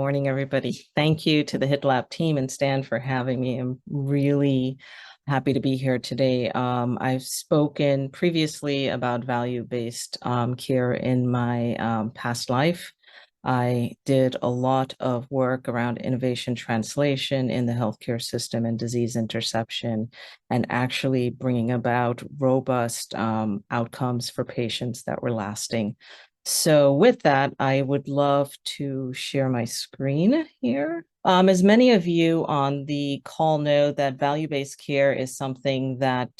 morning, everybody. Thank you to the HITLAB team and Stan for having me. I'm really happy to be here today. I've spoken previously about value-based care in my past life. I did a lot of work around innovation translation in the healthcare system and disease interception, and actually bringing about robust outcomes for patients that were lasting. So with that, I would love to share my screen here. As many of you on the call know, that value-based care is something that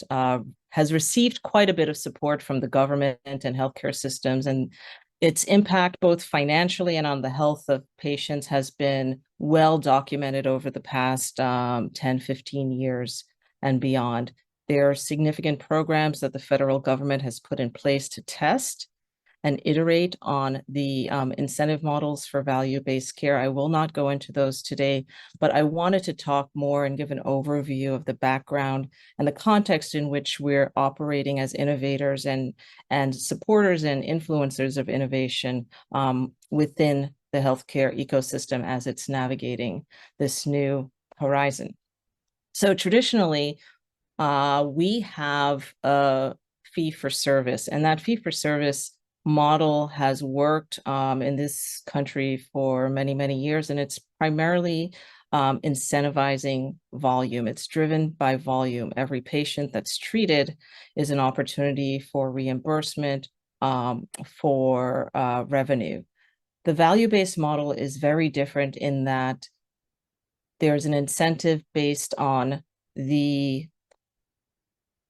has received quite a bit of support from the government and healthcare systems, and its impact both financially and on the health of patients has been well documented over the past 10, 15 years and beyond. There are significant programs that the federal government has put in place to test and iterate on the incentive models for value-based care. I will not go into those today, but I wanted to talk more and give an overview of the background and the context in which we're operating as innovators and supporters and influencers of innovation within the healthcare ecosystem as it's navigating this new horizon. So traditionally, we have a fee-for-service, and that fee-for-service model has worked in this country for many, many years, and it's primarily incentivizing volume. It's driven by volume. Every patient that's treated is an opportunity for reimbursement, for revenue. The value-based model is very different in that there's an incentive based on the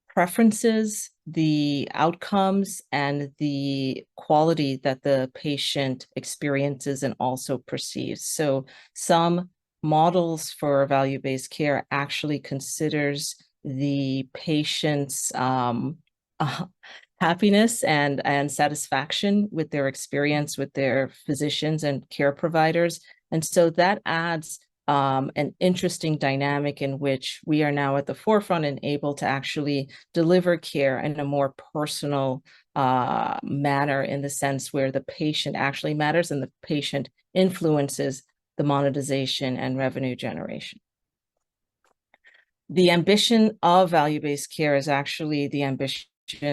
preferences, the outcomes, and the quality that the patient experiences and also perceives. So some models for value-based care actually considers the patient's happiness and satisfaction with their experience with their physicians and care providers. And so that adds an interesting dynamic in which we are now at the forefront and able to actually deliver care in a more personal manner, in the sense where the patient actually matters and the patient influences the monetization and revenue generation. The ambition of value-based care is actually the ambition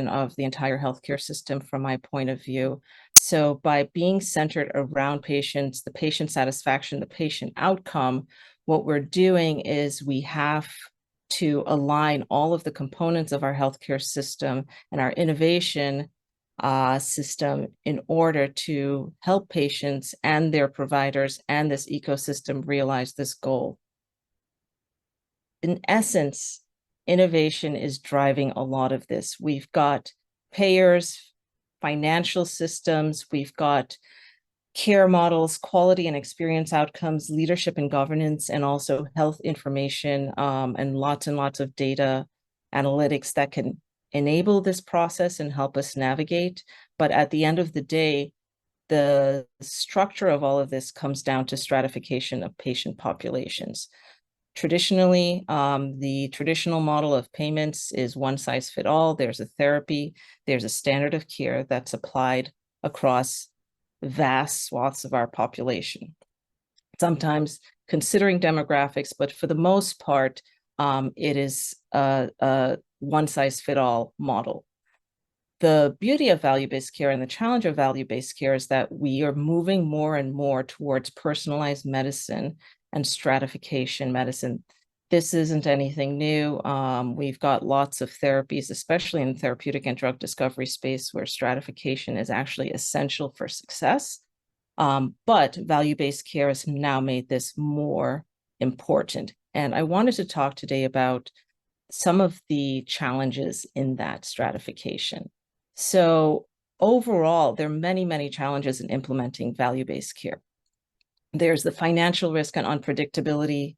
of the entire healthcare system from my point of view. So by being centered around patients, the patient satisfaction, the patient outcome, what we're doing is we have to align all of the components of our healthcare system and our innovation system in order to help patients and their providers and this ecosystem realize this goal. In essence, innovation is driving a lot of this. We've got payers, financial systems, we've got care models, quality and experience outcomes, leadership and governance, and also health information, and lots of data analytics that can enable this process and help us navigate. But at the end of the day, the structure of all of this comes down to stratification of patient populations. Traditionally, the traditional model of payments is one size fit all. There's a therapy, there's a standard of care that's applied across vast swaths of our population. Sometimes considering demographics, but for the most part, it is a one size fit all model. The beauty of value-based care and the challenge of value-based care is that we are moving more and more towards personalized medicine and stratification medicine. This isn't anything new. We've got lots of therapies, especially in the therapeutic and drug discovery space, where stratification is actually essential for success. But value-based care has now made this more important. And I wanted to talk today about some of the challenges in that stratification. So overall, there are many challenges in implementing value-based care. There's the financial risk and unpredictability,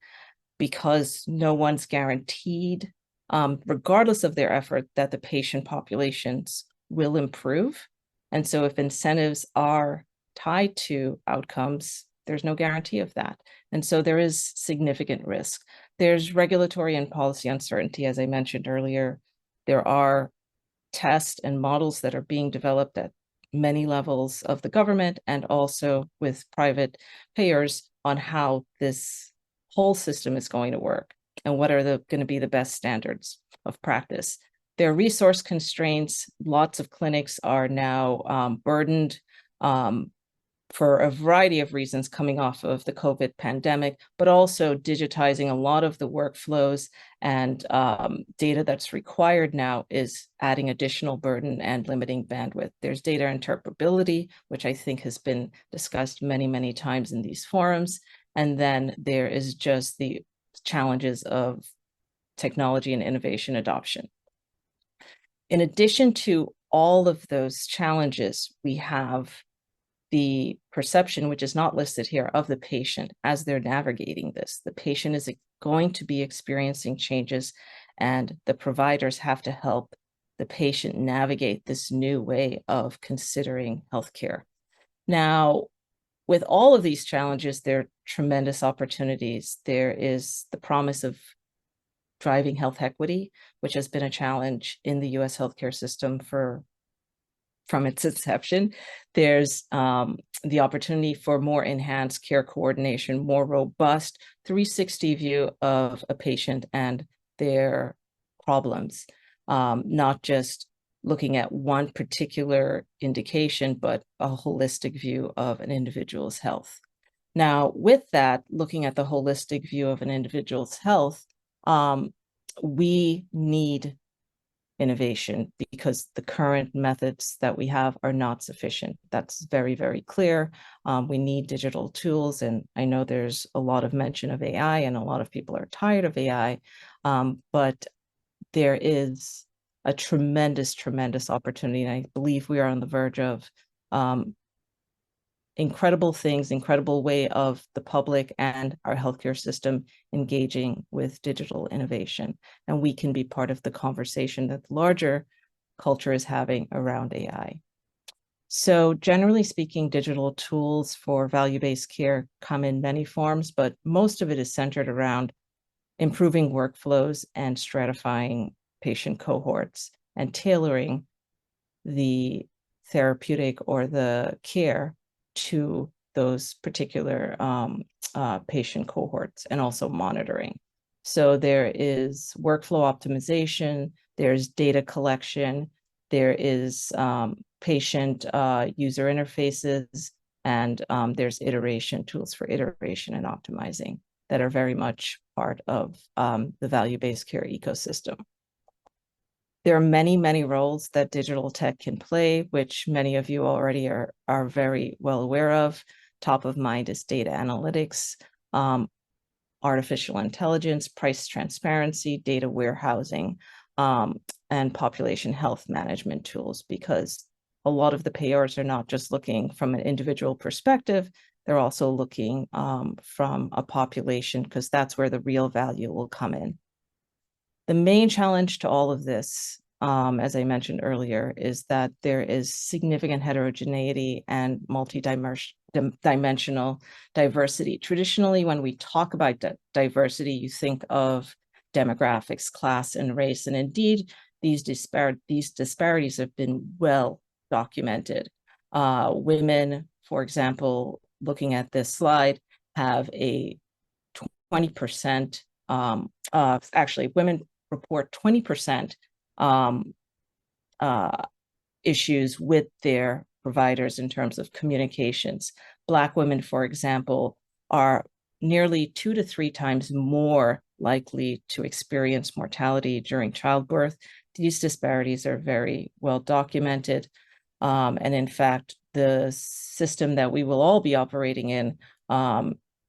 because no one's guaranteed, regardless of their effort, that the patient populations will improve. And so if incentives are tied to outcomes, there's no guarantee of that. And so there is significant risk. There's regulatory and policy uncertainty, as I mentioned earlier. There are tests and models that are being developed at many levels of the government and also with private payers on how this whole system is going to work and what are going to be the best standards of practice. There are resource constraints. Lots of clinics are now burdened for a variety of reasons coming off of the COVID pandemic, but also digitizing a lot of the workflows and data that's required now is adding additional burden and limiting bandwidth. There's data interpretability, which I think has been discussed many, many times in these forums. And then there is just the challenges of technology and innovation adoption. In addition to all of those challenges, we have the perception, which is not listed here, of the patient as they're navigating this. The patient is going to be experiencing changes, and the providers have to help the patient navigate this new way of considering healthcare. Now, with all of these challenges, there are tremendous opportunities. There is the promise of driving health equity, which has been a challenge in the US healthcare system from its inception. There's the opportunity for more enhanced care coordination, more robust 360 view of a patient and their problems, not just looking at one particular indication, but a holistic view of an individual's health. Now, with that, looking at the holistic view of an individual's health, we need innovation because the current methods that we have are not sufficient. That's very, very clear. We need digital tools, and I know there's a lot of mention of AI, and a lot of people are tired of AI, but there is a tremendous, tremendous opportunity, and I believe we are on the verge of incredible things, incredible way of the public and our healthcare system engaging with digital innovation. And we can be part of the conversation that the larger culture is having around AI. So generally speaking, digital tools for value-based care come in many forms, but most of it is centered around improving workflows and stratifying patient cohorts and tailoring the therapeutic or the care to those particular patient cohorts, and also monitoring. So there is workflow optimization, there's data collection, there is patient user interfaces, and there's iteration tools for iteration and optimizing that are very much part of the value-based care ecosystem. There are many, many roles that digital tech can play, which many of you already are very well aware of. Top of mind is data analytics, artificial intelligence, price transparency, data warehousing, and population health management tools, because a lot of the payers are not just looking from an individual perspective, they're also looking from a population, because that's where the real value will come in. The main challenge to all of this, as I mentioned earlier, is that there is significant heterogeneity and multi-dimensional diversity. Traditionally, when we talk about diversity, you think of demographics, class, and race. And indeed, these disparities have been well documented. Women, for example, looking at this slide, have a 20%, actually, women report 20% issues with their providers in terms of communications. Black women, for example, are nearly 2 to 3 times more likely to experience mortality during childbirth. These disparities are very well documented. And in fact, the system that we will all be operating in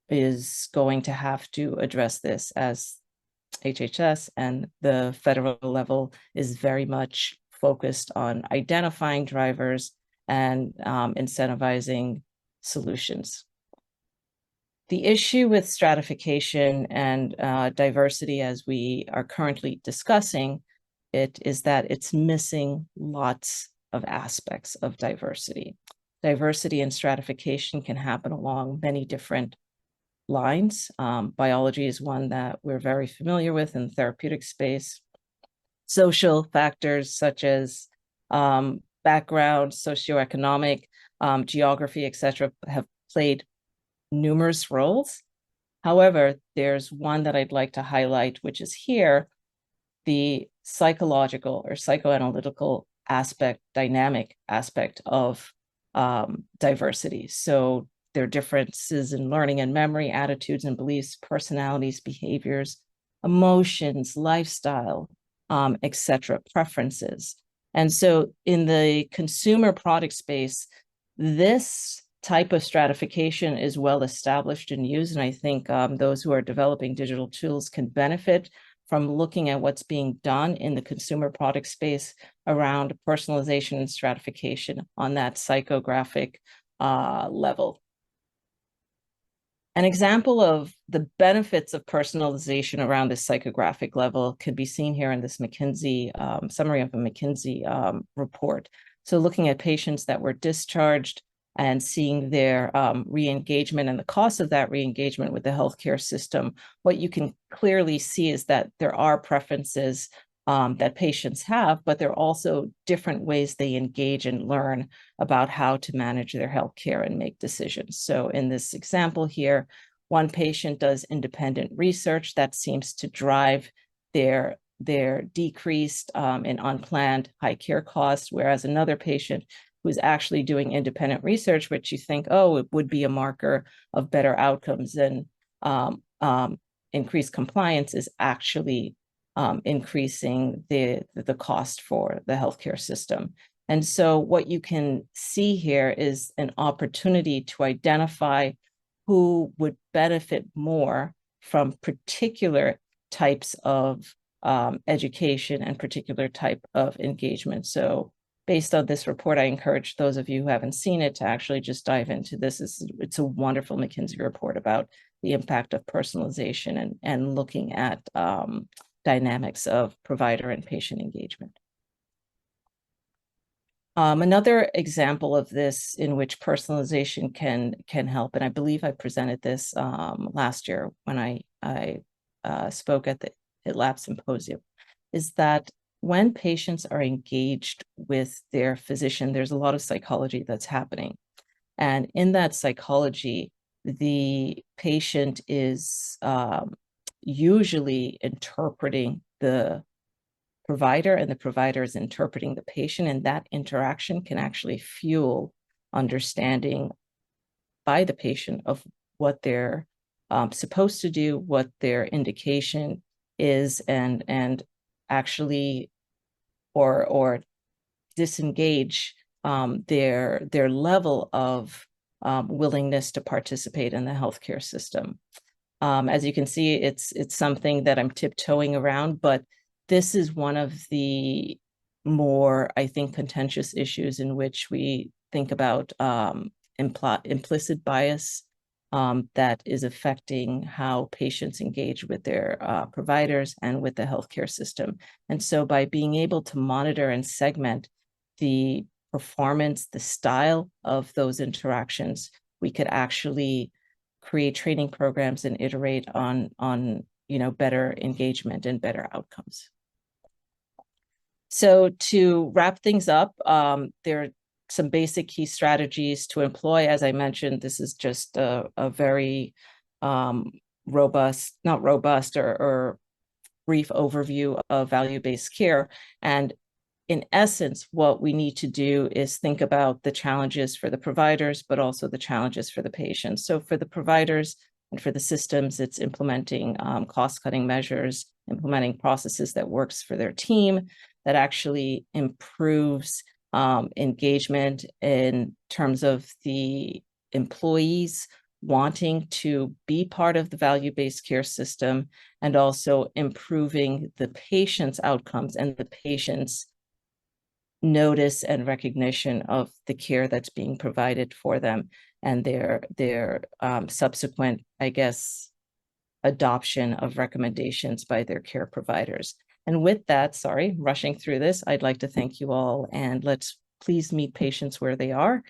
is going to have to address this, as HHS and the federal level is very much focused on identifying drivers and incentivizing solutions. The issue with stratification and diversity, as we are currently discussing it, is that it's missing lots of aspects of diversity. Diversity and stratification can happen along many different lines. Biology is one that we're very familiar with in the therapeutic space. Social factors such as background, socioeconomic, geography, etc., have played numerous roles. However, there's one that I'd like to highlight, which is here, the psychological or psychoanalytical aspect, dynamic aspect of diversity. So there are differences in learning and memory, attitudes and beliefs, personalities, behaviors, emotions, lifestyle, etc., preferences. And so in the consumer product space, this type of stratification is well established and used. And I think those who are developing digital tools can benefit from looking at what's being done in the consumer product space around personalization and stratification on that psychographic level. An example of the benefits of personalization around this psychographic level could be seen here in this McKinsey summary of a McKinsey report. So looking at patients that were discharged and seeing their re-engagement and the cost of that re-engagement with the healthcare system, what you can clearly see is that there are preferences that patients have, but there are also different ways they engage and learn about how to manage their healthcare and make decisions. So in this example here, one patient does independent research that seems to drive their decreased in unplanned high care costs, whereas another patient who's actually doing independent research, which you think, oh, it would be a marker of better outcomes and increased compliance, is actually increasing the cost for the healthcare system. And so what you can see here is an opportunity to identify who would benefit more from particular types of education and particular type of engagement. So based on this report, I encourage those of you who haven't seen it to actually just dive into this. It's a wonderful McKinsey report about the impact of personalization and looking at dynamics of provider and patient engagement. Another example of this in which personalization can help, and I believe I presented this last year when I spoke at the HITLAB Symposium, is that when patients are engaged with their physician, there's a lot of psychology that's happening. And in that psychology, the patient is usually interpreting the provider and the provider is interpreting the patient, and that interaction can actually fuel understanding by the patient of what they're supposed to do, what their indication is, and actually or disengage their level of willingness to participate in the healthcare system. As you can see, it's something that I'm tiptoeing around, but this is one of the more, I think, contentious issues in which we think about implicit bias that is affecting how patients engage with their providers and with the healthcare system. And so by being able to monitor and segment the performance, the style of those interactions, we could actually create training programs and iterate on better engagement and better outcomes. So to wrap things up, there are some basic key strategies to employ. As I mentioned, this is just a very robust, not robust or brief overview of value-based care. And in essence, what we need to do is think about the challenges for the providers, but also the challenges for the patients. So for the providers and for the systems, it's implementing cost-cutting measures, implementing processes that works for their team, that actually improves engagement in terms of the employees wanting to be part of the value-based care system, and also improving the patient's outcomes and the patient's notice and recognition of the care that's being provided for them and their subsequent, I guess, adoption of recommendations by their care providers. And with that, sorry, rushing through this, I'd like to thank you all, and let's please meet patients where they are.